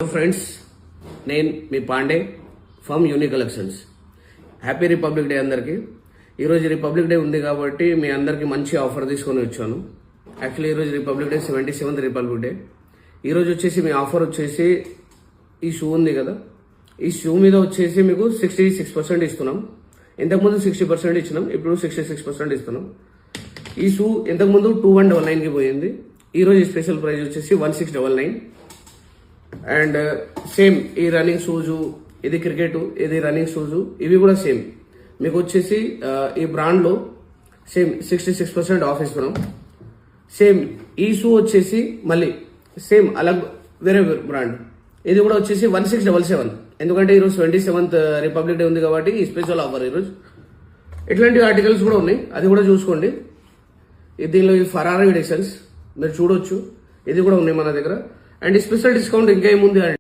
Hello friends, నేను మీ Pandey from unique collections. Happy republic day అందరికీ. ఈరోజు రిపబ్లిక్ డే ఉంది కాబట్టి మీ అందరికీ మంచి ఆఫర్ తీసుకొని వచ్చాను. యాక్చువల్లీ ఈరోజు republic day 77th republic day. ఈరోజు వచ్చేసి మీ ఆఫర్ వచ్చేసి ఈ షూ ఉంది కదా, ఈ షూ మీద వచ్చేసి మీకు 66% ఇస్తున్నాం. ఇంతకుముందు 60% ఇచ్చినాం, ఇప్పుడు 66% ఇస్తున్నాం. ఈ షూ ఇంతకుముందు 2199కి పోయింది. ఈరోజు స్పెషల్ ప్రైస్ వచ్చేసి 1699. అండ్ సేమ్ ఈ రన్నింగ్ షూజు, ఇది క్రికెట్, ఇది రన్నింగ్ షూజు, ఇవి కూడా సేమ్ మీకు వచ్చేసి ఈ బ్రాండ్లో సేమ్ 66% ఆఫ్ ఇస్తున్నాం. సేమ్ ఈ షూ వచ్చేసి మళ్ళీ సేమ్ అలగ్ వేరే బ్రాండ్, ఇది కూడా వచ్చేసి 1677. ఎందుకంటే ఈరోజు 27th రిపబ్లిక్ డే ఉంది కాబట్టి ఈ స్పెషల్ ఆఫర్ ఈరోజు. ఇట్లాంటి ఆర్టికల్స్ కూడా ఉన్నాయి, అది కూడా చూసుకోండి. దీనిలో ఈ ఫరారీ ఎడిషన్స్ మీరు చూడొచ్చు, ఇది కూడా ఉన్నాయి మన దగ్గర. అండ్ స్పెషల్ డిస్కౌంట్ ఇంకా ఏముంది అంటే